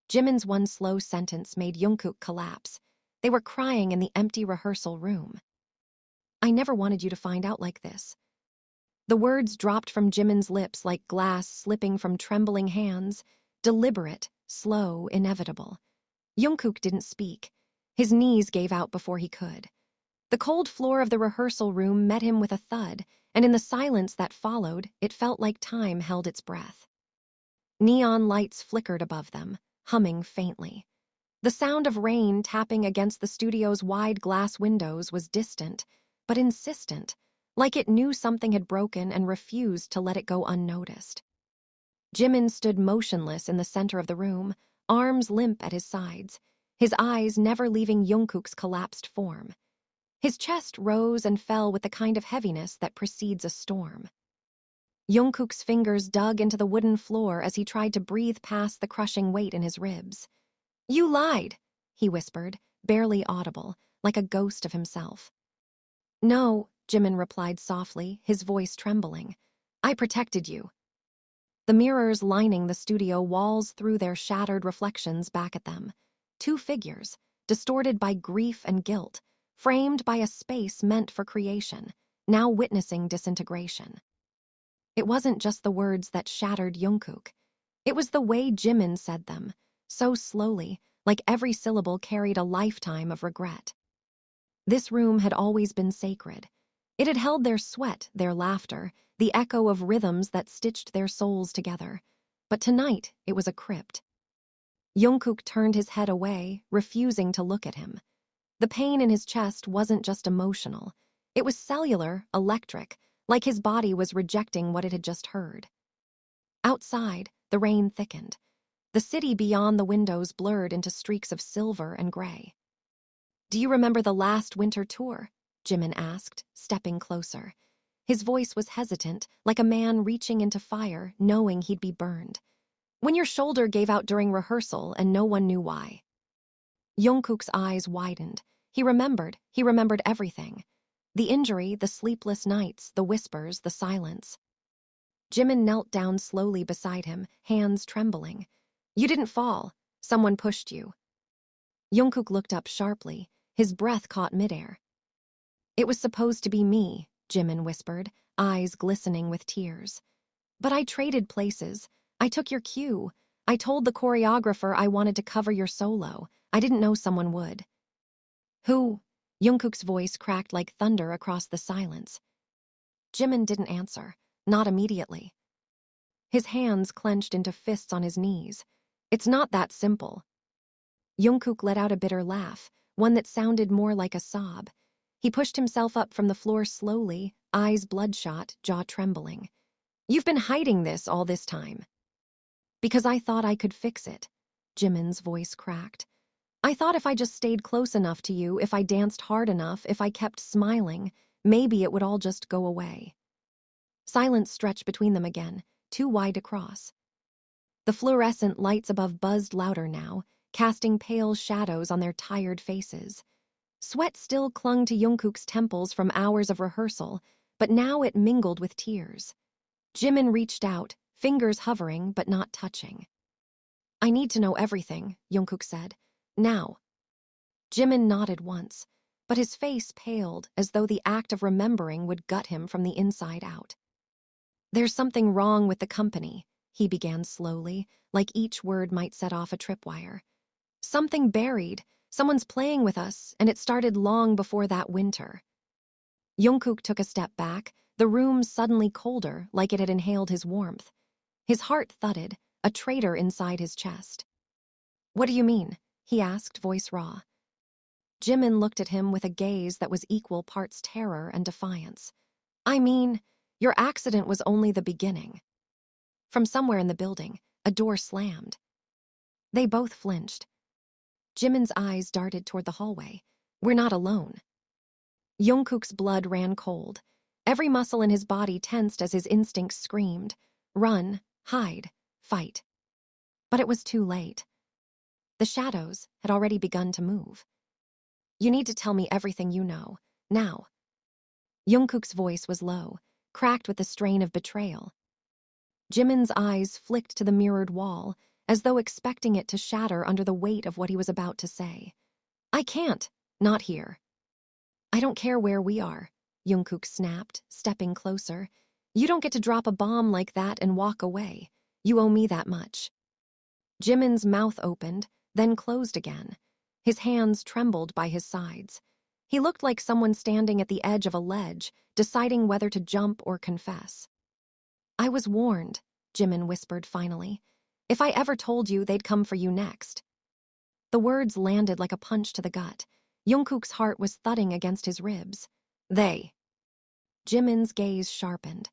Jimin's one slow sentence made Jungkook collapse. They were crying in the empty rehearsal room. I never wanted you to find out like this. The words dropped from Jimin's lips like glass slipping from trembling hands, deliberate, slow, inevitable. Jungkook didn't speak. His knees gave out before he could. The cold floor of the rehearsal room met him with a thud, and in the silence that followed, it felt like time held its breath. Neon lights flickered above them, humming faintly. The sound of rain tapping against the studio's wide glass windows was distant, but insistent, like it knew something had broken and refused to let it go unnoticed. Jimin stood motionless in the center of the room, arms limp at his sides, his eyes never leaving Jungkook's collapsed form. His chest rose and fell with the kind of heaviness that precedes a storm. Jungkook's fingers dug into the wooden floor as he tried to breathe past the crushing weight in his ribs. "You lied," he whispered, barely audible, like a ghost of himself. "No," Jimin replied softly, his voice trembling. "I protected you." The mirrors lining the studio walls threw their shattered reflections back at them. Two figures, distorted by grief and guilt, framed by a space meant for creation, now witnessing disintegration. It wasn't just the words that shattered Jungkook. It was the way Jimin said them, so slowly, like every syllable carried a lifetime of regret. This room had always been sacred. It had held their sweat, their laughter, the echo of rhythms that stitched their souls together. But tonight, it was a crypt. Jungkook turned his head away, refusing to look at him. The pain in his chest wasn't just emotional. It was cellular, electric, like his body was rejecting what it had just heard. Outside, the rain thickened. The city beyond the windows blurred into streaks of silver and gray. "Do you remember the last winter tour?" Jimin asked, stepping closer. His voice was hesitant, like a man reaching into fire, knowing he'd be burned. "When your shoulder gave out during rehearsal and no one knew why." Jungkook's eyes widened. He remembered everything. The injury, the sleepless nights, the whispers, the silence. Jimin knelt down slowly beside him, hands trembling. "You didn't fall. Someone pushed you." Jungkook looked up sharply, his breath caught midair. "It was supposed to be me," Jimin whispered, eyes glistening with tears. "But I traded places. I took your cue. I told the choreographer I wanted to cover your solo. I didn't know someone would." "Who?" Jungkook's voice cracked like thunder across the silence. Jimin didn't answer, not immediately. His hands clenched into fists on his knees. "It's not that simple." Jungkook let out a bitter laugh, one that sounded more like a sob. He pushed himself up from the floor slowly, eyes bloodshot, jaw trembling. "You've been hiding this all this time." "Because I thought I could fix it," Jimin's voice cracked. "I thought if I just stayed close enough to you, if I danced hard enough, if I kept smiling, maybe it would all just go away." Silence stretched between them again, too wide to cross. The fluorescent lights above buzzed louder now, casting pale shadows on their tired faces. Sweat still clung to Jungkook's temples from hours of rehearsal, but now it mingled with tears. Jimin reached out, fingers hovering but not touching. "I need to know everything," Jungkook said. "Now." Jimin nodded once, but his face paled as though the act of remembering would gut him from the inside out. "There's something wrong with the company," he began slowly, like each word might set off a tripwire. "Something buried. Someone's playing with us, and it started long before that winter." Jungkook took a step back, the room suddenly colder, like it had inhaled his warmth. His heart thudded, a traitor inside his chest. "What do you mean?" he asked, voice raw. Jimin looked at him with a gaze that was equal parts terror and defiance. "I mean, your accident was only the beginning." From somewhere in the building, a door slammed. They both flinched. Jimin's eyes darted toward the hallway. "We're not alone." Jungkook's blood ran cold. Every muscle in his body tensed as his instincts screamed. Run, hide, fight. But it was too late. The shadows had already begun to move. "You need to tell me everything you know, now." Jungkook's voice was low, cracked with the strain of betrayal. Jimin's eyes flicked to the mirrored wall, as though expecting it to shatter under the weight of what he was about to say. I can't. Not here. I don't care where we are, Jungkook snapped, stepping closer. You don't get to drop a bomb like that and walk away. You owe me that much. Jimin's mouth opened, then closed again. His hands trembled by his sides. He looked like someone standing at the edge of a ledge, deciding whether to jump or confess. I was warned, Jimin whispered finally. If I ever told you, they'd come for you next. The words landed like a punch to the gut. Jungkook's heart was thudding against his ribs. They. Jimin's gaze sharpened.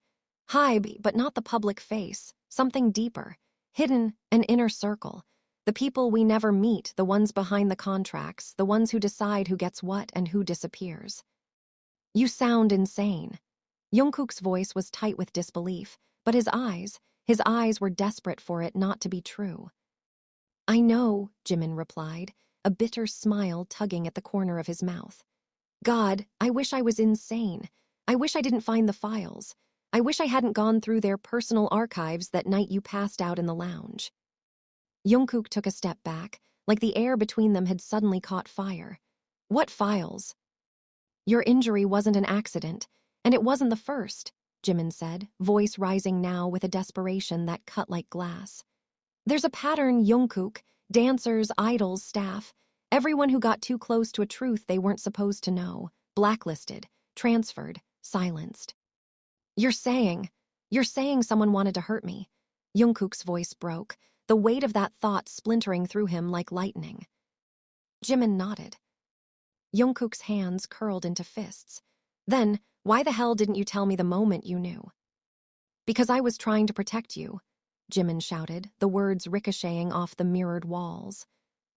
Hybe, but not the public face. Something deeper. Hidden, an inner circle. The people we never meet, the ones behind the contracts, the ones who decide who gets what and who disappears. You sound insane. Jungkook's voice was tight with disbelief, but his eyes were desperate for it not to be true. I know, Jimin replied, a bitter smile tugging at the corner of his mouth. God, I wish I was insane. I wish I didn't find the files. I wish I hadn't gone through their personal archives that night you passed out in the lounge. Jungkook took a step back, like the air between them had suddenly caught fire. What files? Your injury wasn't an accident, and it wasn't the first, Jimin said, voice rising now with a desperation that cut like glass. There's a pattern, Jungkook, dancers, idols, staff, everyone who got too close to a truth they weren't supposed to know, blacklisted, transferred, silenced. You're saying someone wanted to hurt me. Jungkook's voice broke, the weight of that thought splintering through him like lightning. Jimin nodded. Jungkook's hands curled into fists. Then, why the hell didn't you tell me the moment you knew? Because I was trying to protect you, Jimin shouted, the words ricocheting off the mirrored walls.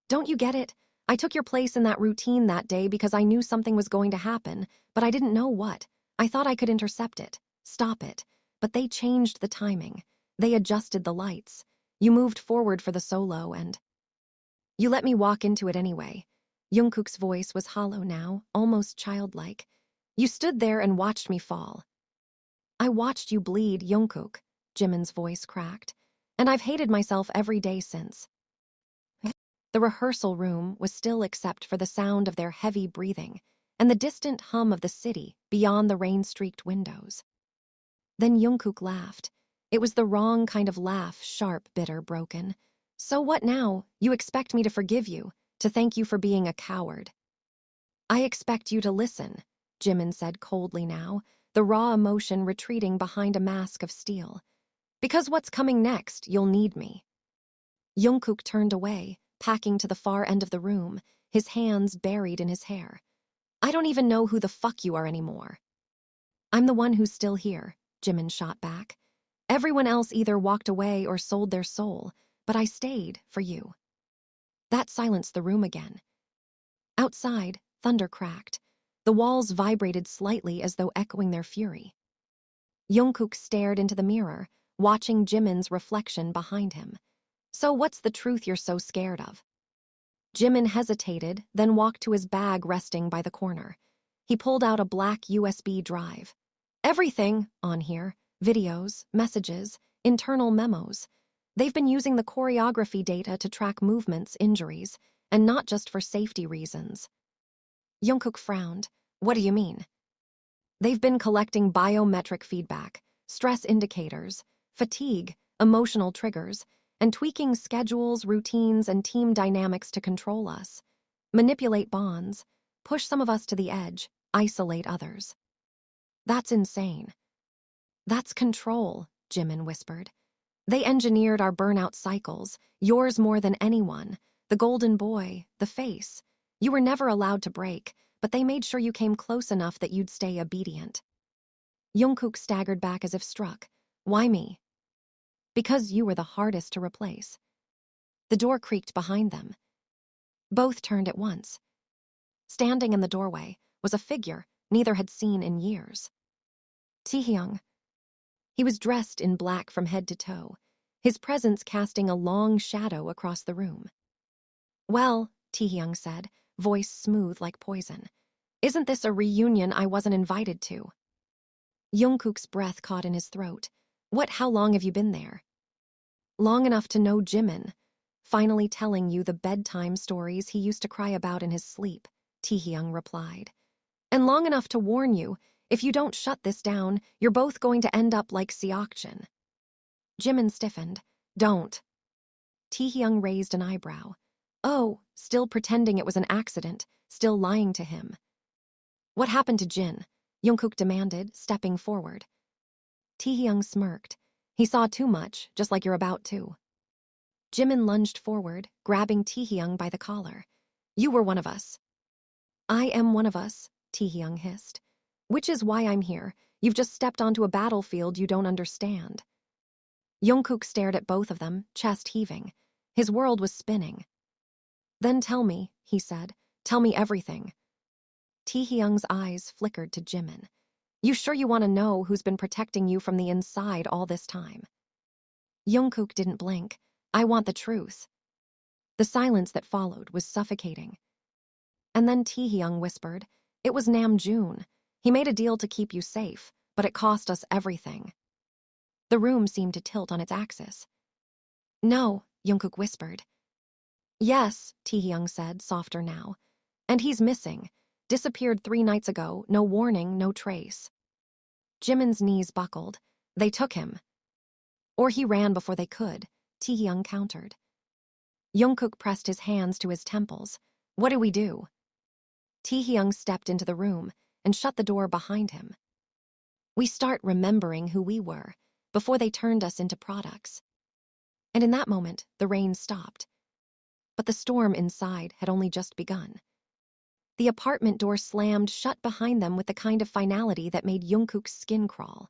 Don't you get it? I took your place in that routine that day because I knew something was going to happen, but I didn't know what. I thought I could intercept it, stop it, but they changed the timing. They adjusted the lights. You moved forward for the solo and... You let me walk into it anyway. Jungkook's voice was hollow now, almost childlike. You stood there and watched me fall. I watched you bleed, Jungkook, Jimin's voice cracked, and I've hated myself every day since. The rehearsal room was still except for the sound of their heavy breathing and the distant hum of the city beyond the rain-streaked windows. Then Jungkook laughed. It was the wrong kind of laugh, sharp, bitter, broken. So what now? You expect me to forgive you, to thank you for being a coward. I expect you to listen, Jimin said coldly now, the raw emotion retreating behind a mask of steel. Because what's coming next, you'll need me. Jungkook turned away, packing to the far end of the room, his hands buried in his hair. I don't even know who the fuck you are anymore. I'm the one who's still here, Jimin shot back. Everyone else either walked away or sold their soul, but I stayed for you. That silenced the room again. Outside, thunder cracked. The walls vibrated slightly as though echoing their fury. Jungkook stared into the mirror, watching Jimin's reflection behind him. So what's the truth you're so scared of? Jimin hesitated, then walked to his bag resting by the corner. He pulled out a black USB drive. Everything on here, videos, messages, internal memos. They've been using the choreography data to track movements, injuries, and not just for safety reasons. Jungkook frowned. What do you mean? They've been collecting biometric feedback, stress indicators, fatigue, emotional triggers, and tweaking schedules, routines, and team dynamics to control us, manipulate bonds, push some of us to the edge, isolate others. That's insane. That's control, Jimin whispered. They engineered our burnout cycles, yours more than anyone, the golden boy, the face. You were never allowed to break, but they made sure you came close enough that you'd stay obedient. Jungkook staggered back as if struck. Why me? Because you were the hardest to replace. The door creaked behind them. Both turned at once. Standing in the doorway was a figure neither had seen in years. Taehyung. He was dressed in black from head to toe, his presence casting a long shadow across the room. Well, Taehyung said, voice smooth like poison. Isn't this a reunion I wasn't invited to? Jungkook's breath caught in his throat. How long have you been there? Long enough to know Jimin. finally telling you the bedtime stories he used to cry about in his sleep, Taehyung replied. And long enough to warn you, if you don't shut this down, you're both going to end up like Seokjin. Jimin stiffened. Don't. Taehyung raised an eyebrow. Oh, still pretending it was an accident, still lying to him. What happened to Jin? Jungkook demanded, stepping forward. Taehyung smirked. He saw too much, just like you're about to. Jimin lunged forward, grabbing Taehyung by the collar. You were one of us. I am one of us, Taehyung hissed. Which is why I'm here. You've just stepped onto a battlefield you don't understand. Jungkook stared at both of them, chest heaving. His world was spinning. Then tell me, he said. Tell me everything. Taehyung's eyes flickered to Jimin. You sure you want to know who's been protecting you from the inside all this time? Jungkook didn't blink. I want the truth. The silence that followed was suffocating. And then Taehyung whispered, It was Namjoon. He made a deal to keep you safe, but it cost us everything. The room seemed to tilt on its axis. No, Jungkook whispered. Yes, Taehyung said, softer now. And he's missing. Disappeared 3 nights ago, no warning, no trace. Jimin's knees buckled. They took him. Or he ran before they could, Taehyung countered. Jungkook pressed his hands to his temples. What do we do? Taehyung stepped into the room and shut the door behind him. We start remembering who we were, before they turned us into products. And in that moment, the rain stopped. But the storm inside had only just begun. The apartment door slammed shut behind them with the kind of finality that made Jungkook's skin crawl.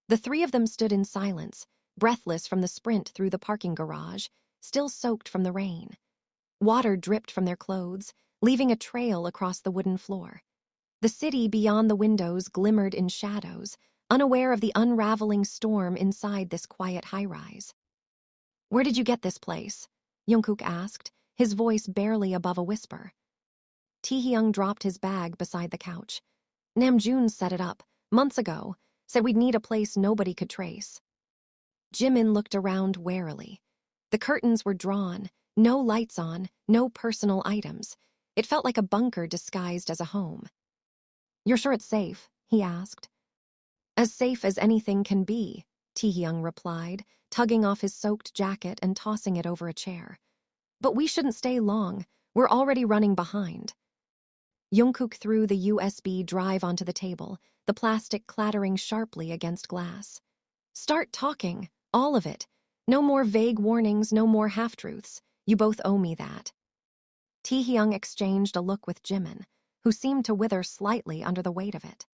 The 3 of them stood in silence, breathless from the sprint through the parking garage, still soaked from the rain. Water dripped from their clothes, leaving a trail across the wooden floor. The city beyond the windows glimmered in shadows, unaware of the unraveling storm inside this quiet high-rise. Where did you get this place? Jungkook asked, his voice barely above a whisper. Taehyung dropped his bag beside the couch. Namjoon set it up, months ago, said we'd need a place nobody could trace. Jimin looked around warily. The curtains were drawn, no lights on, no personal items. It felt like a bunker disguised as a home. You're sure it's safe? He asked. As safe as anything can be, Taehyung replied, tugging off his soaked jacket and tossing it over a chair. But we shouldn't stay long. We're already running behind. Jungkook threw the USB drive onto the table, the plastic clattering sharply against glass. Start talking, all of it. No more vague warnings, no more half-truths. You both owe me that. Taehyung exchanged a look with Jimin, who seemed to wither slightly under the weight of it.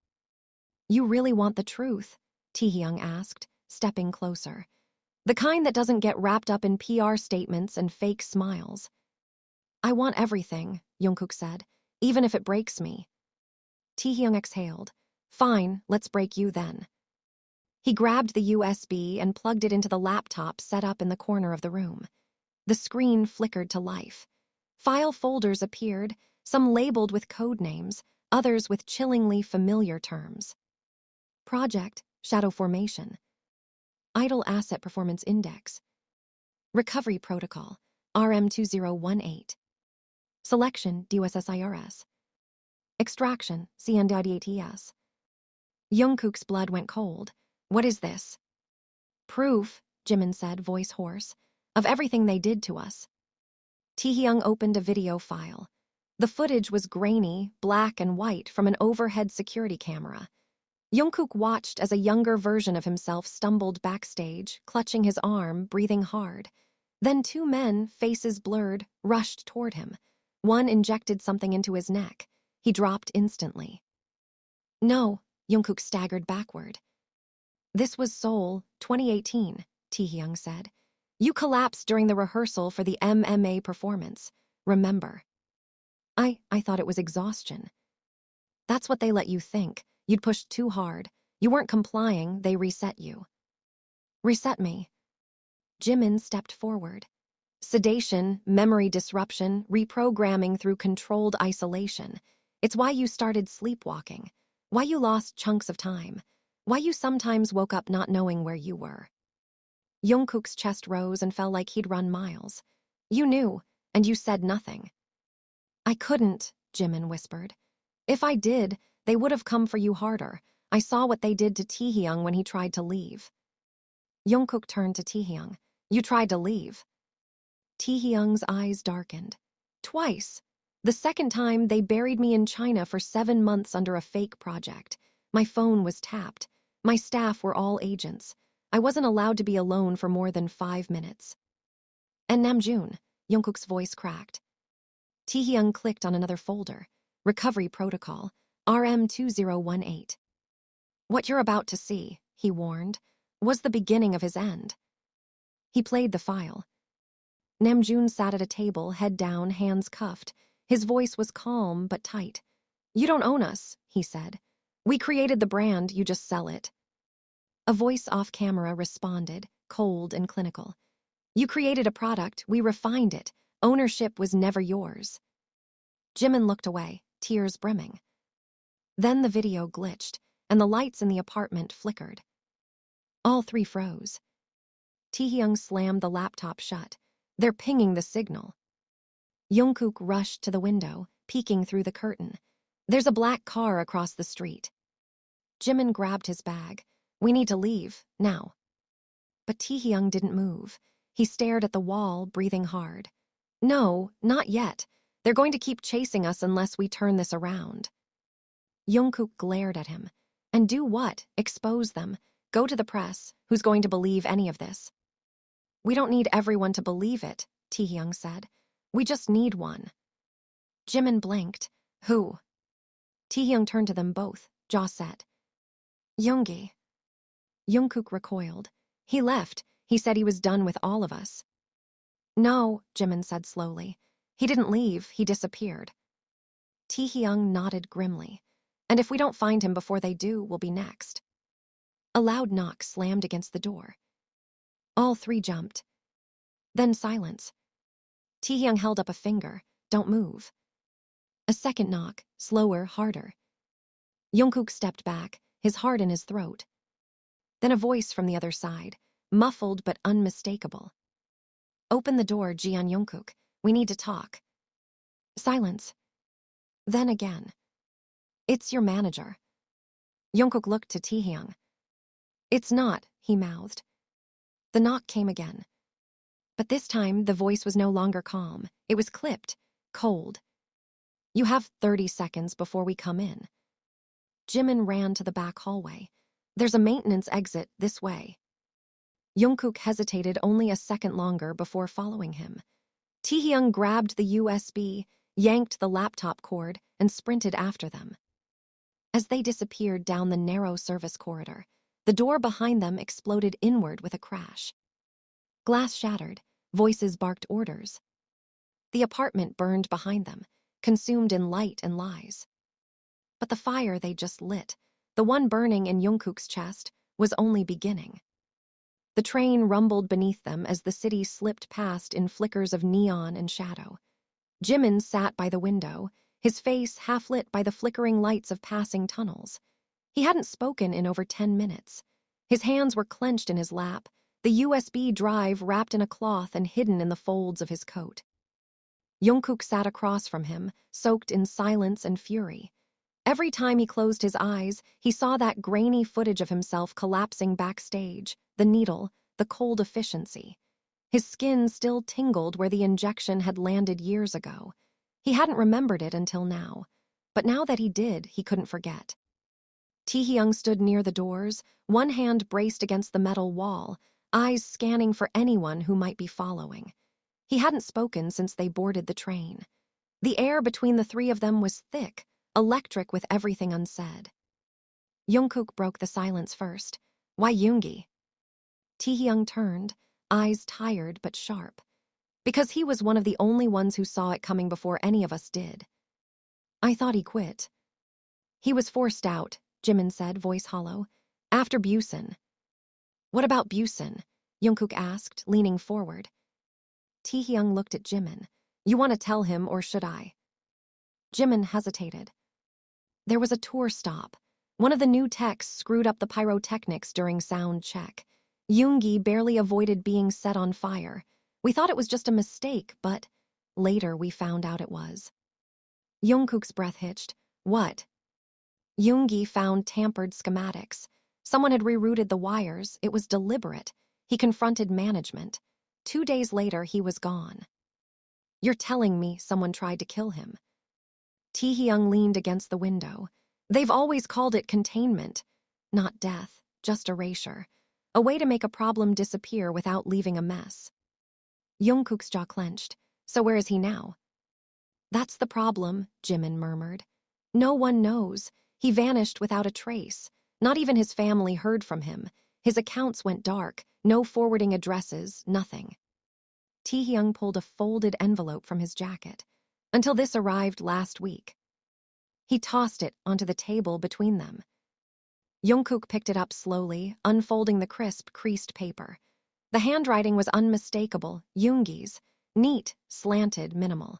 You really want the truth? Taehyung asked, stepping closer. The kind that doesn't get wrapped up in PR statements and fake smiles. I want everything, Jungkook said, even if it breaks me. Taehyung exhaled. Fine, let's break you then. He grabbed the USB and plugged it into the laptop set up in the corner of the room. The screen flickered to life. File folders appeared, some labeled with code names, others with chillingly familiar terms. Project, Shadow Formation. Idle Asset Performance Index. Recovery Protocol, RM2018. Selection, DUSSIRS. Extraction, CNDIDATS. Jungkook's blood went cold. What is this? Proof, Jimin said, voice hoarse, of everything they did to us. Taehyung opened a video file. The footage was grainy, black and white from an overhead security camera. Jungkook watched as a younger version of himself stumbled backstage, clutching his arm, breathing hard. Then 2 men, faces blurred, rushed toward him. One injected something into his neck. He dropped instantly. No, Jungkook staggered backward. This was Seoul, 2018, Taehyung said. You collapsed during the rehearsal for the MMA performance. Remember. I thought it was exhaustion. That's what they let you think. You'd pushed too hard. You weren't complying, they reset you. Reset me. Jimin stepped forward. Sedation, memory disruption, reprogramming through controlled isolation. It's why you started sleepwalking. Why you lost chunks of time. Why you sometimes woke up not knowing where you were. Jungkook's chest rose and felt like he'd run miles. You knew, and you said nothing. I couldn't, Jimin whispered. If I did, they would have come for you harder. I saw what they did to Taehyung when he tried to leave. Jungkook turned to Taehyung. You tried to leave. Taehyung's eyes darkened. Twice. The second time, they buried me in China for 7 months under a fake project. My phone was tapped. My staff were all agents. I wasn't allowed to be alone for more than 5 minutes. And Namjoon, Jungkook's voice cracked. Taehyung clicked on another folder. Recovery Protocol, RM2018. What you're about to see, he warned, was the beginning of his end. He played the file. Namjoon sat at a table, head down, hands cuffed. His voice was calm but tight. You don't own us, he said. We created the brand, you just sell it. A voice off camera responded, cold and clinical. You created a product, we refined it. Ownership was never yours. Jimin looked away, tears brimming. Then the video glitched, and the lights in the apartment flickered. All three froze. Taehyung slammed the laptop shut. They're pinging the signal. Jungkook rushed to the window, peeking through the curtain. There's a black car across the street. Jimin grabbed his bag. We need to leave, now. But Taehyung didn't move. He stared at the wall, breathing hard. No, not yet. They're going to keep chasing us unless we turn this around. Jungkook glared at him. And do what? Expose them. Go to the press. Who's going to believe any of this? We don't need everyone to believe it, Taehyung said. We just need one. Jimin blinked. Who? Taehyung turned to them both, jaw set. Yoongi. Jungkook recoiled. He left. He said he was done with all of us. No, Jimin said slowly. He didn't leave, he disappeared. Taehyung nodded grimly. And if we don't find him before they do, we'll be next. A loud knock slammed against the door. All three jumped. Then silence. Taehyung held up a finger. Don't move. A second knock, slower, harder. Jungkook stepped back, his heart in his throat. Then a voice from the other side, muffled but unmistakable. Open the door, Jungkook. We need to talk. Silence. Then again. It's your manager. Jungkook looked to Taehyung. It's not, he mouthed. The knock came again. But this time, the voice was no longer calm. It was clipped, cold. You have 30 seconds before we come in. Jimin ran to the back hallway. There's a maintenance exit this way. Jungkook hesitated only a second longer before following him. Taehyung grabbed the USB, yanked the laptop cord, and sprinted after them. As they disappeared down the narrow service corridor, the door behind them exploded inward with a crash. Glass shattered, voices barked orders. The apartment burned behind them, consumed in light and lies. But the fire they just lit, the one burning in Jungkook's chest, was only beginning. The train rumbled beneath them as the city slipped past in flickers of neon and shadow. Jimin sat by the window, his face half lit by the flickering lights of passing tunnels. He hadn't spoken in over 10 minutes. His hands were clenched in his lap, the USB drive wrapped in a cloth and hidden in the folds of his coat. Jungkook sat across from him, soaked in silence and fury. Every time he closed his eyes, he saw that grainy footage of himself collapsing backstage, the needle, the cold efficiency. His skin still tingled where the injection had landed years ago. He hadn't remembered it until now, but now that he did, he couldn't forget. Taehyung stood near the doors, one hand braced against the metal wall, eyes scanning for anyone who might be following. He hadn't spoken since they boarded the train. The air between the three of them was thick, electric with everything unsaid. Jungkook broke the silence first. Why Yoongi? Taehyung turned, eyes tired but sharp. Because he was one of the only ones who saw it coming before any of us did. I thought he quit. He was forced out, Jimin said, voice hollow. After Busan. What about Busan? Jungkook asked, leaning forward. Taehyung looked at Jimin. You want to tell him, or should I? Jimin hesitated. There was a tour stop. One of the new techs screwed up the pyrotechnics during sound check. Yoongi barely avoided being set on fire. We thought it was just a mistake, but later we found out it was. Jungkook's breath hitched. What? Yoongi found tampered schematics. Someone had rerouted the wires. It was deliberate. He confronted management. 2 days later, he was gone. You're telling me someone tried to kill him? Taehyung leaned against the window. They've always called it containment. Not death, just erasure. A way to make a problem disappear without leaving a mess. Jungkook's jaw clenched. So where is he now? That's the problem, Jimin murmured. No one knows. He vanished without a trace. Not even his family heard from him. His accounts went dark. No forwarding addresses, nothing. Taehyung pulled a folded envelope from his jacket. Until this arrived last week. He tossed it onto the table between them. Jungkook picked it up slowly, unfolding the crisp, creased paper. The handwriting was unmistakable, Yoongi's, neat, slanted, minimal.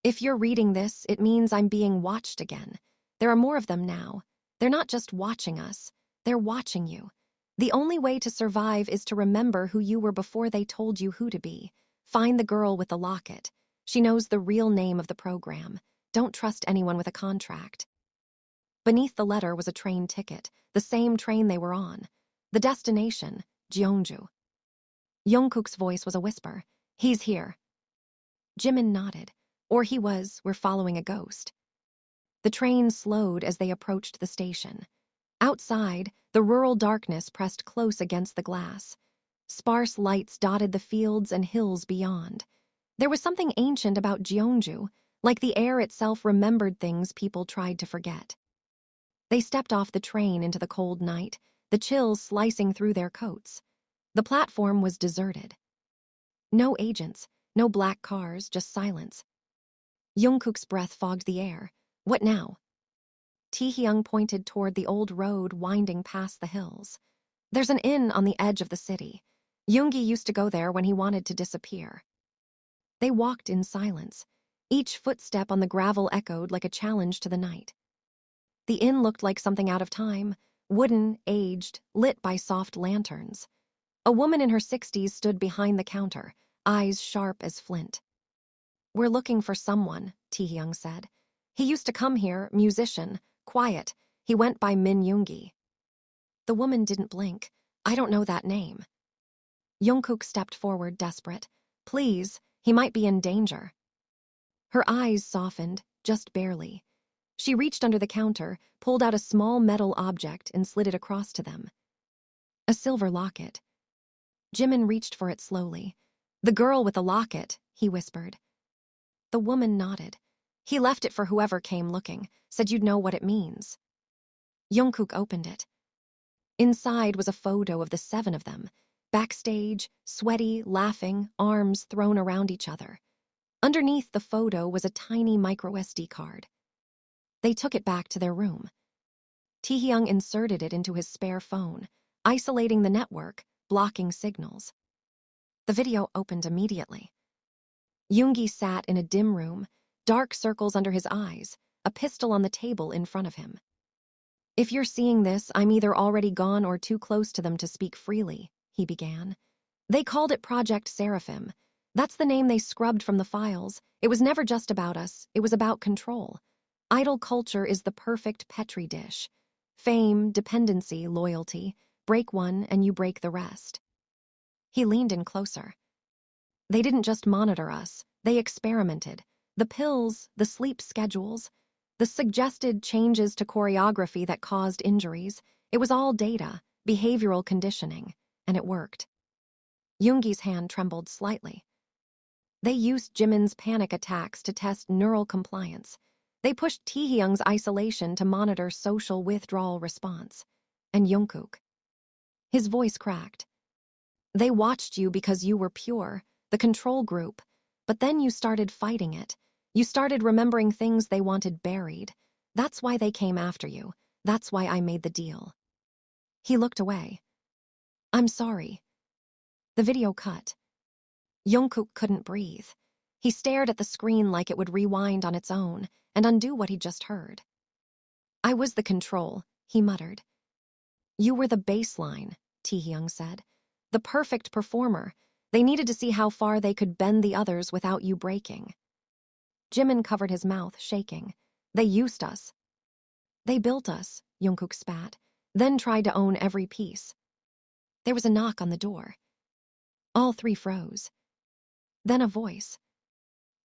If you're reading this, it means I'm being watched again. There are more of them now. They're not just watching us, they're watching you. The only way to survive is to remember who you were before they told you who to be. Find the girl with the locket. She knows the real name of the program. Don't trust anyone with a contract. Beneath the letter was a train ticket, the same train they were on. The destination, Jeonju. Jungkook's voice was a whisper. He's here. Jimin nodded. Or he was, we're following a ghost. The train slowed as they approached the station. Outside, the rural darkness pressed close against the glass. Sparse lights dotted the fields and hills beyond. There was something ancient about Jeonju, like the air itself remembered things people tried to forget. They stepped off the train into the cold night, the chills slicing through their coats. The platform was deserted. No agents, no black cars, just silence. Jungkook's breath fogged the air. What now? Taehyung pointed toward the old road winding past the hills. There's an inn on the edge of the city. Yoongi used to go there when he wanted to disappear. They walked in silence. Each footstep on the gravel echoed like a challenge to the night. The inn looked like something out of time, wooden, aged, lit by soft lanterns. A woman in her 60s stood behind the counter, eyes sharp as flint. We're looking for someone, Taehyung said. He used to come here, musician, quiet. He went by Min Yoongi. The woman didn't blink. I don't know that name. Jungkook stepped forward, desperate. Please, he might be in danger. Her eyes softened, just barely. She reached under the counter, pulled out a small metal object and slid it across to them. A silver locket. Jimin reached for it slowly. The girl with the locket, he whispered. The woman nodded. He left it for whoever came looking, said you'd know what it means. Jungkook opened it. Inside was a photo of the 7 of them, backstage, sweaty, laughing, arms thrown around each other. Underneath the photo was a tiny micro-SD card. They took it back to their room. Taehyung inserted it into his spare phone, isolating the network, blocking signals. The video opened immediately. Yoongi sat in a dim room, dark circles under his eyes, a pistol on the table in front of him. If you're seeing this, I'm either already gone or too close to them to speak freely, he began. They called it Project Saraphim. That's the name they scrubbed from the files. It was never just about us, it was about control. Idol culture is the perfect Petri dish. Fame, dependency, loyalty. Break one and you break the rest. He leaned in closer. They didn't just monitor us, they experimented. The pills, the sleep schedules, the suggested changes to choreography that caused injuries. It was all data, behavioral conditioning, and it worked. Yoongi's hand trembled slightly. They used Jimin's panic attacks to test neural compliance. They pushed Taehyung's isolation to monitor social withdrawal response. And Jungkook. His voice cracked. They watched you because you were pure, the control group, but then you started fighting it. You started remembering things they wanted buried. That's why they came after you. That's why I made the deal. He looked away. I'm sorry. The video cut. Jungkook couldn't breathe. He stared at the screen like it would rewind on its own and undo what he'd just heard. I was the control, he muttered. You were the baseline, Taehyung said. The perfect performer. They needed to see how far they could bend the others without you breaking. Jimin covered his mouth, shaking. They used us. They built us, Jungkook spat, then tried to own every piece. There was a knock on the door. All three froze. Then a voice.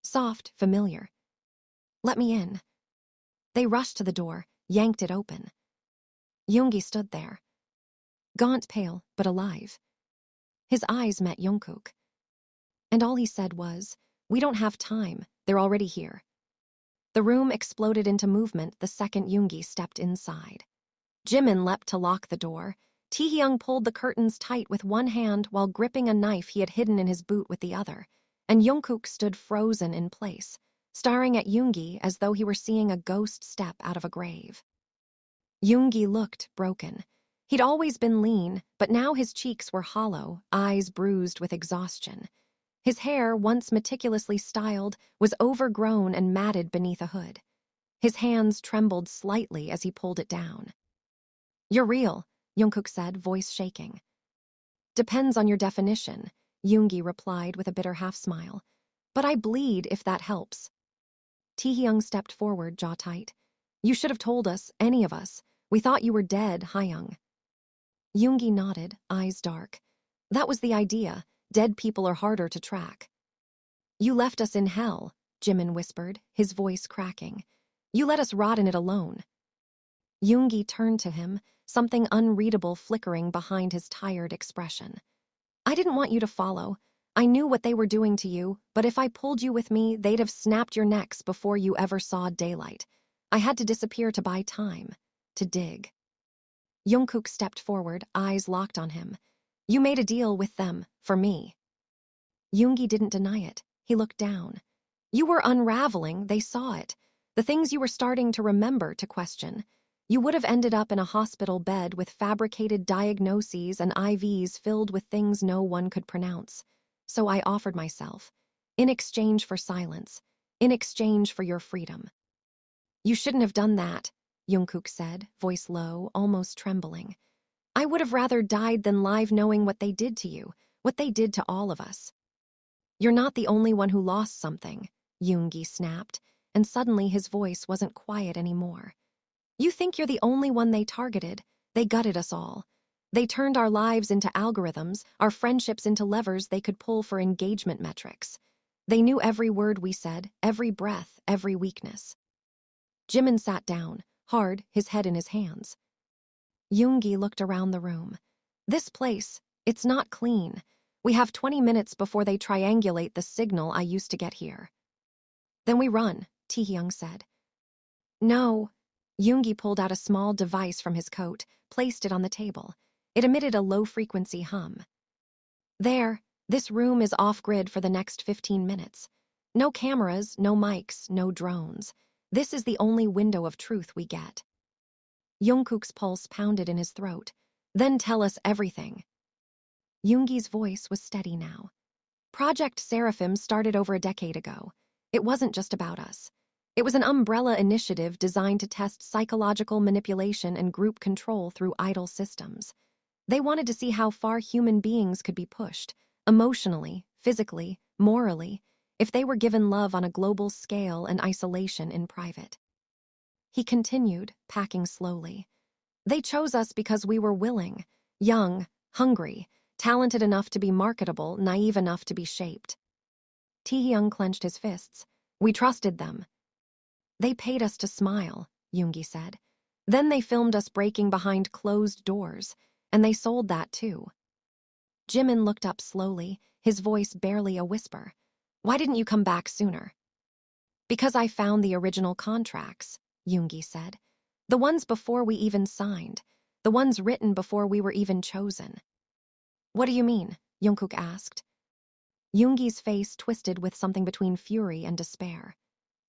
Soft, familiar. Let me in. They rushed to the door, yanked it open. Yoongi stood there. Gaunt, pale, but alive. His eyes met Jungkook. And all he said was, "We don't have time, they're already here." The room exploded into movement the second Yoongi stepped inside. Jimin leapt to lock the door. Taehyung pulled the curtains tight with one hand while gripping a knife he had hidden in his boot with the other, and Jungkook stood frozen in place, staring at Yoongi as though he were seeing a ghost step out of a grave. Yoongi looked broken. He'd always been lean, but now his cheeks were hollow, eyes bruised with exhaustion. His hair, once meticulously styled, was overgrown and matted beneath a hood. His hands trembled slightly as he pulled it down. "You're real," Jungkook said, voice shaking. "Depends on your definition," Yoongi replied with a bitter half-smile. "But I bleed if that helps." Taehyung stepped forward, jaw tight. "You should have told us, any of us. We thought you were dead, Hyung." Yoongi nodded, eyes dark. "That was the idea. Dead people are harder to track." "You left us in hell," Jimin whispered, his voice cracking. "You let us rot in it alone." Yoongi turned to him, something unreadable flickering behind his tired expression. "I didn't want you to follow. I knew what they were doing to you, but if I pulled you with me, they'd have snapped your necks before you ever saw daylight. I had to disappear to buy time, to dig." Jungkook stepped forward, eyes locked on him. "You made a deal with them, for me." Yoongi didn't deny it. He looked down. "You were unraveling, they saw it. The things you were starting to remember, to question. You would have ended up in a hospital bed with fabricated diagnoses and IVs filled with things no one could pronounce. So I offered myself. In exchange for silence. In exchange for your freedom." "You shouldn't have done that," Jungkook said, voice low, almost trembling. "I would have rather died than live knowing what they did to you, what they did to all of us." "You're not the only one who lost something," Yoongi snapped, and suddenly his voice wasn't quiet anymore. "You think you're the only one they targeted. They gutted us all. They turned our lives into algorithms, our friendships into levers they could pull for engagement metrics. They knew every word we said, every breath, every weakness." Jimin sat down, hard, his head in his hands. Yoongi looked around the room. "This place, it's not clean. We have 20 minutes before they triangulate the signal I used to get here." "Then we run," Taehyung said. "No." Yoongi pulled out a small device from his coat, placed it on the table. It emitted a low-frequency hum. "There, this room is off-grid for the next 15 minutes. No cameras, no mics, no drones. This is the only window of truth we get." Jungkook's pulse pounded in his throat. "Then tell us everything." Yoongi's voice was steady now. "Project Saraphim started over a decade ago. It wasn't just about us. It was an umbrella initiative designed to test psychological manipulation and group control through idol systems. They wanted to see how far human beings could be pushed, emotionally, physically, morally, if they were given love on a global scale and isolation in private." He continued, packing slowly. "They chose us because we were willing, young, hungry, talented enough to be marketable, naive enough to be shaped." Taehyung clenched his fists. "We trusted them." "They paid us to smile," Yoongi said. "Then they filmed us breaking behind closed doors, and they sold that too." Jimin looked up slowly, his voice barely a whisper. "Why didn't you come back sooner?" "Because I found the original contracts," Yoongi said. "The ones before we even signed. The ones written before we were even chosen." "What do you mean?" Jungkook asked. Yoongi's face twisted with something between fury and despair.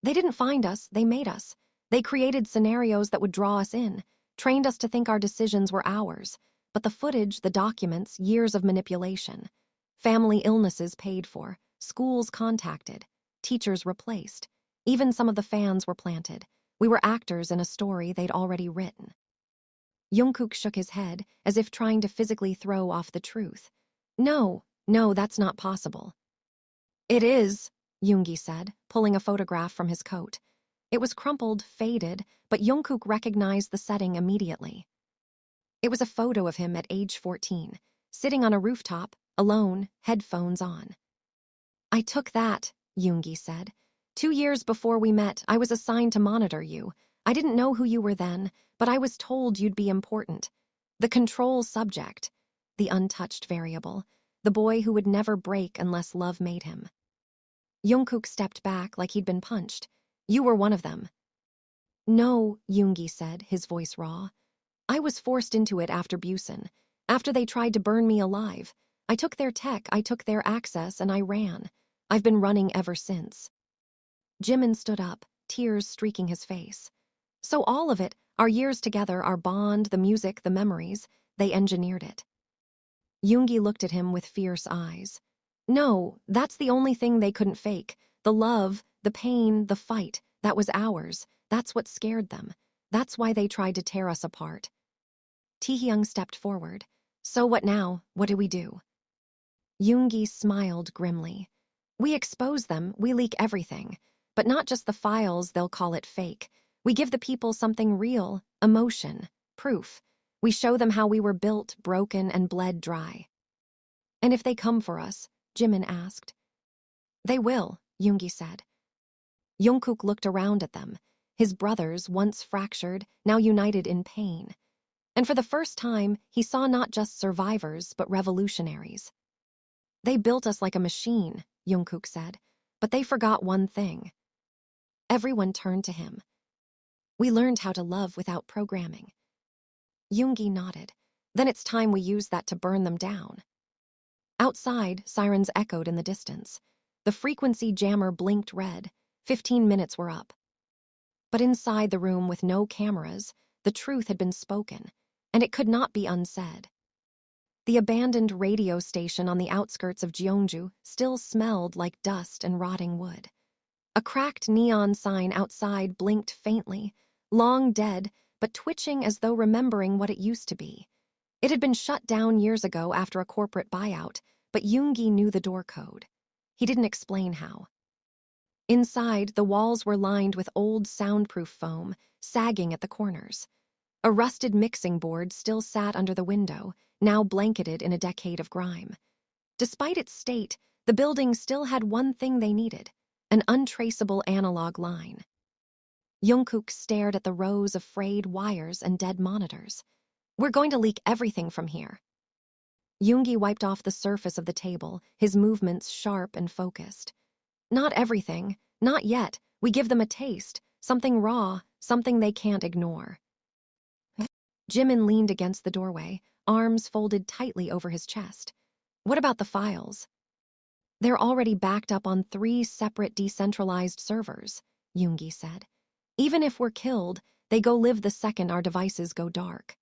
"They didn't find us, they made us. They created scenarios that would draw us in, trained us to think our decisions were ours. But the footage, the documents, years of manipulation. Family illnesses paid for, schools contacted, teachers replaced. Even some of the fans were planted. We were actors in a story they'd already written." Jungkook shook his head, as if trying to physically throw off the truth. "No," No, that's not possible. It is, Yoongi said, pulling a photograph from his coat. It was crumpled, faded, but Jungkook recognized the setting immediately. It was a photo of him at age 14, sitting on a rooftop, alone, headphones on. I took that, Yoongi said. 2 years before we met, I was assigned to monitor you. I didn't know who you were then, but I was told you'd be important. The control subject, the untouched variable, the boy who would never break unless love made him. Jungkook stepped back like he'd been punched. You were one of them. No, Yoongi said, his voice raw. I was forced into it after Busan, after they tried to burn me alive. I took their tech, I took their access, and I ran. I've been running ever since. Jimin stood up, tears streaking his face. So all of it, our years together, our bond, the music, the memories, they engineered it. Yoongi looked at him with fierce eyes. No, that's the only thing they couldn't fake. The love, the pain, the fight, that was ours. That's what scared them. That's why they tried to tear us apart. Taehyung stepped forward. So what now? What do we do? Yoongi smiled grimly. We expose them, we leak everything. But not just the files, they'll call it fake. We give the people something real, emotion, proof. We show them how we were built, broken, and bled dry. And if they come for us? Jimin asked. They will, Yoongi said. Jungkook looked around at them. His brothers, once fractured, now united in pain. And for the first time, he saw not just survivors, but revolutionaries. They built us like a machine, Jungkook said, but they forgot one thing. Everyone turned to him. We learned how to love without programming. Yoongi nodded. Then it's time we use that to burn them down. Outside, sirens echoed in the distance. The frequency jammer blinked red. 15 minutes were up. But inside the room with no cameras, the truth had been spoken, and it could not be unsaid. The abandoned radio station on the outskirts of Jeonju still smelled like dust and rotting wood. A cracked neon sign outside blinked faintly, long dead, but twitching as though remembering what it used to be. It had been shut down years ago after a corporate buyout, but Yoongi knew the door code. He didn't explain how. Inside, the walls were lined with old soundproof foam, sagging at the corners. A rusted mixing board still sat under the window, now blanketed in a decade of grime. Despite its state, the building still had one thing they needed, an untraceable analog line. Jungkook stared at the rows of frayed wires and dead monitors. We're going to leak everything from here. Yoongi wiped off the surface of the table, his movements sharp and focused. Not everything, not yet. We give them a taste, something raw, something they can't ignore. Jimin leaned against the doorway, arms folded tightly over his chest. What about the files? They're already backed up on 3 separate decentralized servers, Yoongi said. Even if we're killed, they go live the second our devices go dark.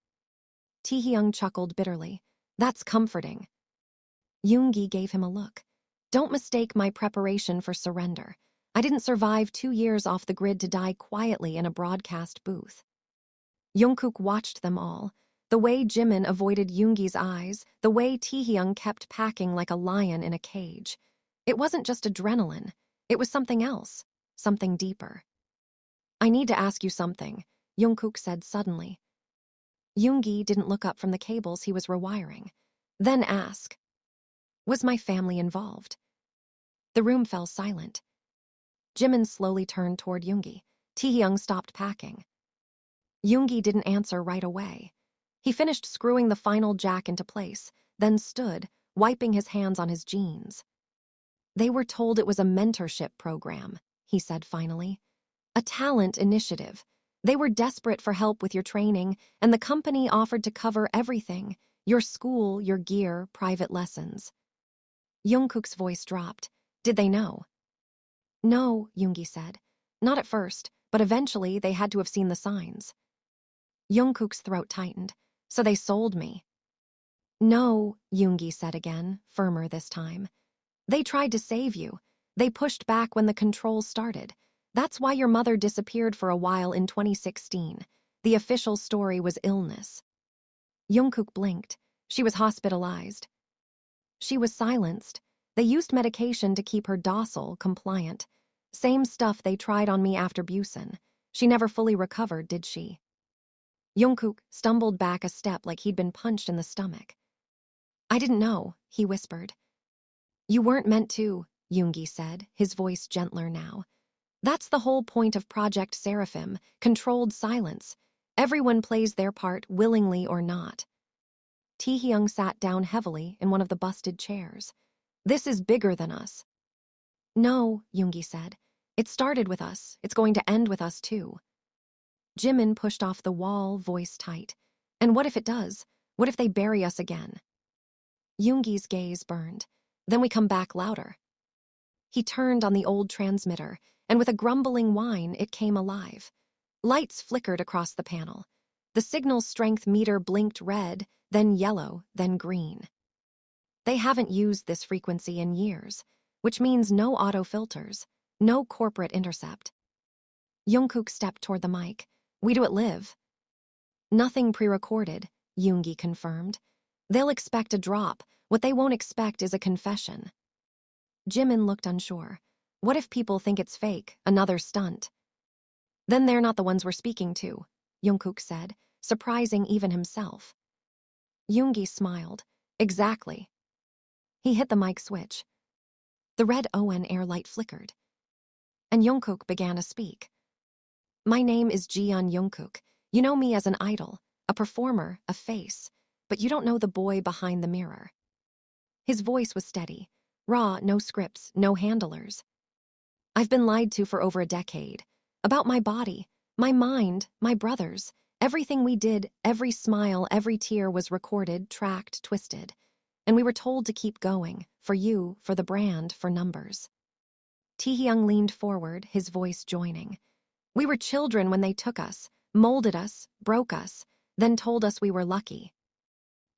Taehyung chuckled bitterly. That's comforting. Yoongi gave him a look. Don't mistake my preparation for surrender. I didn't survive 2 years off the grid to die quietly in a broadcast booth. Jungkook watched them all. The way Jimin avoided Yoongi's eyes, the way Taehyung kept packing like a lion in a cage. It wasn't just adrenaline. It was something else, something deeper. I need to ask you something, Jungkook said suddenly. Yoongi didn't look up from the cables he was rewiring. Then ask, was my family involved? The room fell silent. Jimin slowly turned toward Yoongi. Taehyung stopped packing. Yoongi didn't answer right away. He finished screwing the final jack into place, then stood, wiping his hands on his jeans. They were told it was a mentorship program, he said finally. A talent initiative. They were desperate for help with your training, and the company offered to cover everything, your school, your gear, private lessons. Jungkook's voice dropped. Did they know? No, Yoongi said. Not at first, but eventually they had to have seen the signs. Jungkook's throat tightened. So they sold me. No, Yoongi said again, firmer this time. They tried to save you. They pushed back when the control started. That's why your mother disappeared for a while in 2016. The official story was illness. Jungkook blinked. She was hospitalized. She was silenced. They used medication to keep her docile, compliant. Same stuff they tried on me after Busan. She never fully recovered, did she? Jungkook stumbled back a step like he'd been punched in the stomach. I didn't know, he whispered. You weren't meant to, Yoongi said, his voice gentler now. That's the whole point of Project Saraphim, controlled silence. Everyone plays their part, willingly or not. Taehyung sat down heavily in one of the busted chairs. This is bigger than us. No, Yoongi said. It started with us. It's going to end with us, too. Jimin pushed off the wall, voice tight. And what if it does? What if they bury us again? Yoongi's gaze burned. Then we come back louder. He turned on the old transmitter, and with a grumbling whine, it came alive. Lights flickered across the panel. The signal strength meter blinked red, then yellow, then green. They haven't used this frequency in years, which means no auto filters, no corporate intercept. Jungkook stepped toward the mic. We do it live. Nothing pre-recorded, Yoongi confirmed. They'll expect a drop. What they won't expect is a confession. Jimin looked unsure. What if people think it's fake, another stunt? Then they're not the ones we're speaking to, Jungkook said, surprising even himself. Yoongi smiled. Exactly. He hit the mic switch. The red ON air light flickered. And Jungkook began to speak. My name is Jeon Jungkook. You know me as an idol, a performer, a face, but you don't know the boy behind the mirror. His voice was steady, raw, no scripts, no handlers. I've been lied to for over a decade. About my body, my mind, my brothers. Everything we did, every smile, every tear was recorded, tracked, twisted. And we were told to keep going, for you, for the brand, for numbers. Taehyung leaned forward, his voice joining. We were children when they took us, molded us, broke us, then told us we were lucky.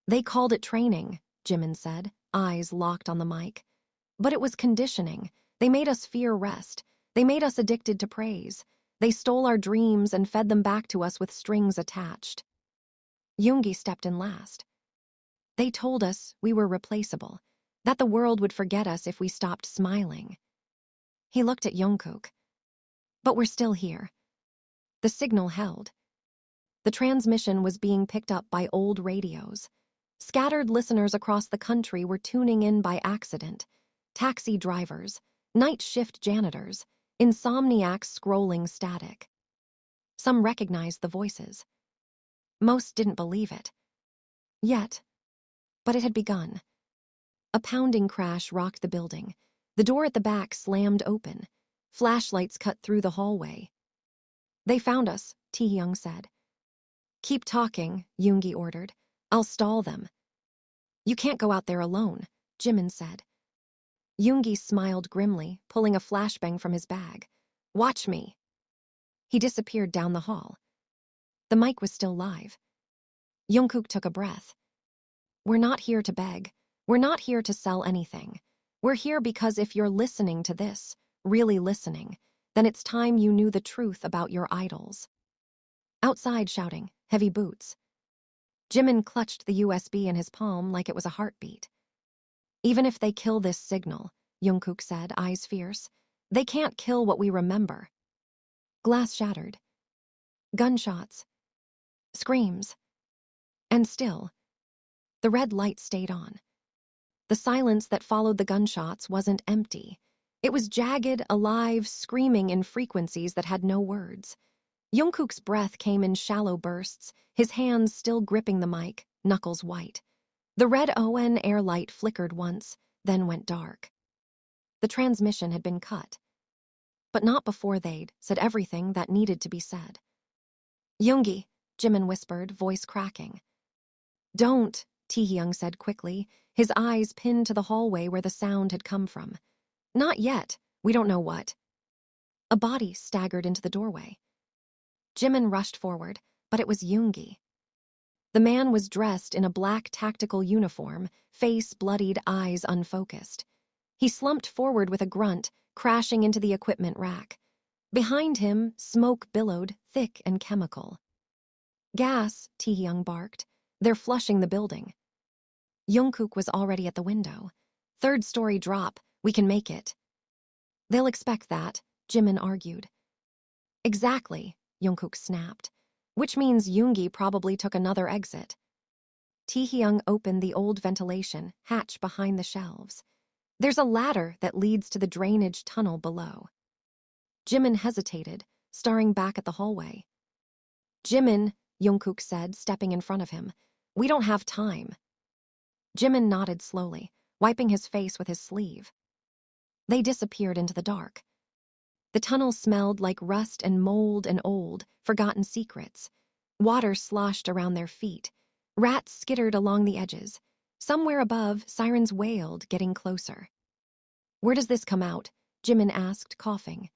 They called it training, Jimin said, eyes locked on the mic. But it was conditioning. They made us fear rest. They made us addicted to praise. They stole our dreams and fed them back to us with strings attached. Yoongi stepped in last. They told us we were replaceable, that the world would forget us if we stopped smiling. He looked at Jungkook. But we're still here. The signal held. The transmission was being picked up by old radios. Scattered listeners across the country were tuning in by accident. Taxi drivers, night shift janitors, insomniacs scrolling static. Some recognized the voices. Most didn't believe it. Yet. But it had begun. A pounding crash rocked the building. The door at the back slammed open. Flashlights cut through the hallway. They found us, Taehyung said. Keep talking, Yoongi ordered. I'll stall them. You can't go out there alone, Jimin said. Yoongi smiled grimly, pulling a flashbang from his bag. Watch me. He disappeared down the hall. The mic was still live. Jungkook took a breath. We're not here to beg. We're not here to sell anything. We're here because if you're listening to this, really listening, then it's time you knew the truth about your idols. Outside shouting, heavy boots. Jimin clutched the USB in his palm like it was a heartbeat. Even if they kill this signal, Jungkook said, eyes fierce, they can't kill what we remember. Glass shattered. Gunshots. Screams. And still, the red light stayed on. The silence that followed the gunshots wasn't empty. It was jagged, alive, screaming in frequencies that had no words. Jungkook's breath came in shallow bursts, his hands still gripping the mic, knuckles white. The red ON air light flickered once, then went dark. The transmission had been cut. But not before they'd said everything that needed to be said. Yoongi, Jimin whispered, voice cracking. Don't, Taehyung said quickly, his eyes pinned to the hallway where the sound had come from. Not yet, we don't know what. A body staggered into the doorway. Jimin rushed forward, but it was Yoongi. The man was dressed in a black tactical uniform, face bloodied, eyes unfocused. He slumped forward with a grunt, crashing into the equipment rack. Behind him, smoke billowed, thick and chemical. Gas, Taehyung barked. They're flushing the building. Jungkook was already at the window. "Third story drop, we can make it." "They'll expect that," Jimin argued. "Exactly," Jungkook snapped. "Which means Yoongi probably took another exit." Taehyung opened the old ventilation hatch behind the shelves. "There's a ladder that leads to the drainage tunnel below." Jimin hesitated, staring back at the hallway. "Jimin," Jungkook said, stepping in front of him. "We don't have time." Jimin nodded slowly, wiping his face with his sleeve. They disappeared into the dark. The tunnel smelled like rust and mold and old, forgotten secrets. Water sloshed around their feet. Rats skittered along the edges. Somewhere above, sirens wailed, getting closer. "Where does this come out?" Jimin asked, coughing.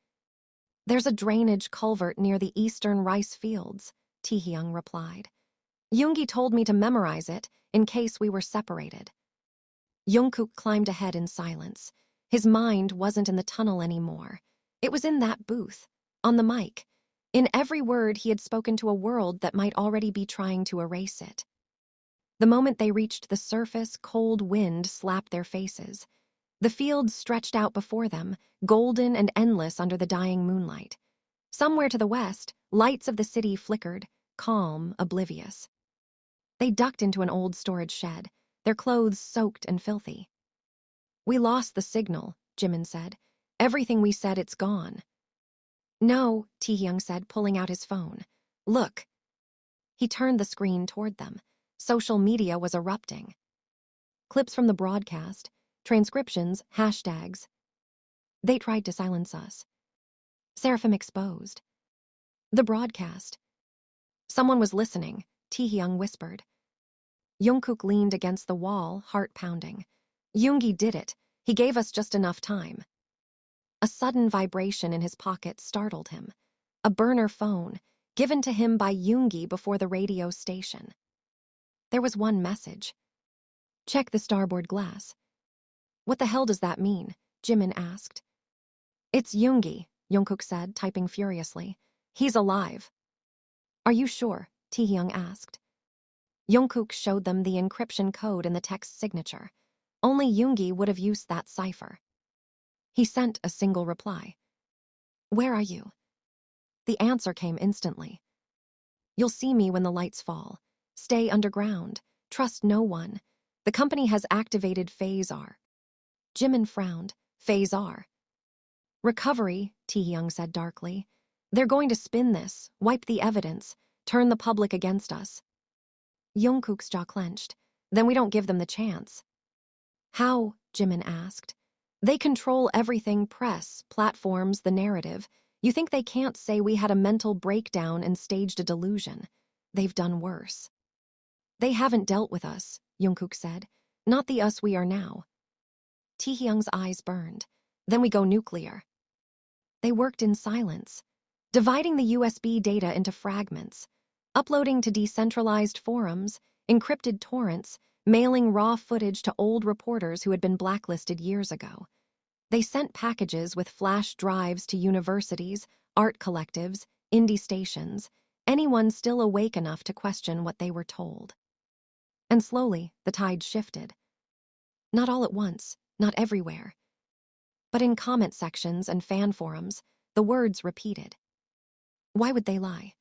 "There's a drainage culvert near the eastern rice fields," Taehyung replied. "Yoongi told me to memorize it in case we were separated." Jungkook climbed ahead in silence. His mind wasn't in the tunnel anymore. It was in that booth, on the mic. In every word he had spoken to a world that might already be trying to erase it. The moment they reached the surface, cold wind slapped their faces. The fields stretched out before them, golden and endless under the dying moonlight. Somewhere to the west, lights of the city flickered, calm, oblivious. They ducked into an old storage shed, their clothes soaked and filthy. "We lost the signal," Jimin said. "Everything we said, it's gone." "No," Taehyung said, pulling out his phone. "Look." He turned the screen toward them. Social media was erupting. Clips from the broadcast, transcriptions, hashtags. "They tried to silence us." Saraphim exposed. The broadcast. "Someone was listening," Taehyung whispered. Jungkook leaned against the wall, heart pounding. "Yoongi did it. He gave us just enough time." A sudden vibration in his pocket startled him. A burner phone, given to him by Yoongi before the radio station. There was one message. "Check the starboard glass." "What the hell does that mean?" Jimin asked. "It's Yoongi," Jungkook said, typing furiously. "He's alive." "Are you sure?" Taehyung asked. Jungkook showed them the encryption code in the text signature. Only Yoongi would have used that cipher. He sent a single reply. "Where are you?" The answer came instantly. "You'll see me when the lights fall. Stay underground. Trust no one. The company has activated Phase R." Jimin frowned. "Phase R." "Recovery," Taehyung said darkly. "They're going to spin this, wipe the evidence, turn the public against us." Jungkook's jaw clenched. "Then we don't give them the chance." "How?" Jimin asked. "They control everything: press, platforms, the narrative. You think they can't say we had a mental breakdown and staged a delusion? They've done worse." "They haven't dealt with us," Jungkook said. "Not the us we are now." Taehyung's eyes burned. "Then we go nuclear." They worked in silence, dividing the USB data into fragments, uploading to decentralized forums, encrypted torrents, mailing raw footage to old reporters who had been blacklisted years ago. They sent packages with flash drives to universities, art collectives, indie stations, anyone still awake enough to question what they were told. And slowly, the tide shifted. Not all at once, not everywhere. But in comment sections and fan forums, the words repeated. Why would they lie?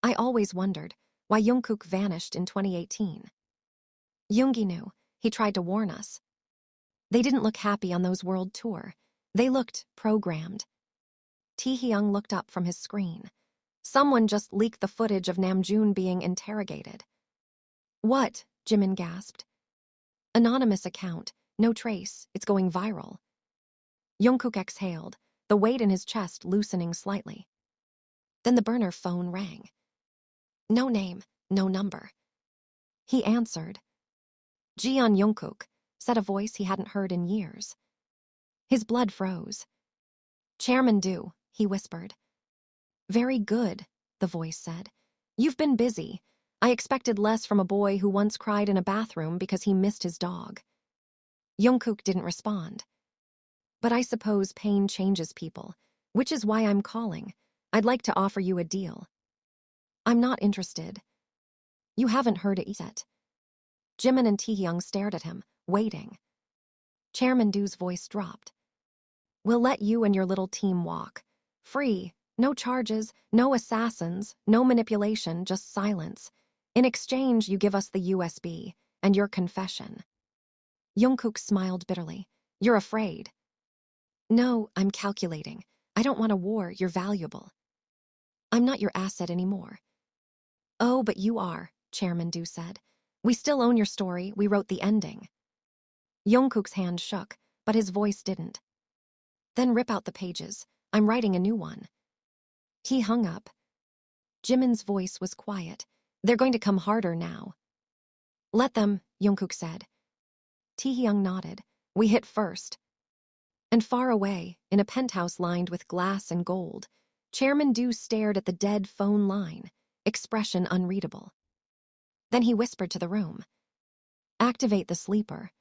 I always wondered why Jungkook vanished in 2018. Yoongi knew. He tried to warn us. They didn't look happy on those world tour. They looked programmed. Taehyung looked up from his screen. Someone just leaked the footage of Namjoon being interrogated. "What?" Jimin gasped. "Anonymous account. No trace. It's going viral." Jungkook exhaled, the weight in his chest loosening slightly. Then the burner phone rang. No name, no number. He answered. "Jeon Jungkook," said a voice he hadn't heard in years. His blood froze. "Chairman Do," he whispered. "Very good," the voice said. "You've been busy. I expected less from a boy who once cried in a bathroom because he missed his dog." Jungkook didn't respond. "But I suppose pain changes people, which is why I'm calling. I'd like to offer you a deal." "I'm not interested." "You haven't heard it yet." Jimin and Taehyung stared at him, waiting. Chairman Do's voice dropped. We'll let you and your little team walk. Free, no charges, no assassins, no manipulation, just silence. In exchange, you give us the USB and your confession. Jungkook smiled bitterly. You're afraid. No, I'm calculating. I don't want a war, you're valuable. I'm not your asset anymore. Oh, but you are, Chairman Do said. We still own your story, we wrote the ending. Jungkook's hand shook, but his voice didn't. Then rip out the pages. I'm writing a new one. He hung up. Jimin's voice was quiet. They're going to come harder now. Let them, Jungkook said. Taehyung nodded. We hit first. And far away, in a penthouse lined with glass and gold, Chairman Do stared at the dead phone line, expression unreadable. Then he whispered to the room. Activate the sleeper.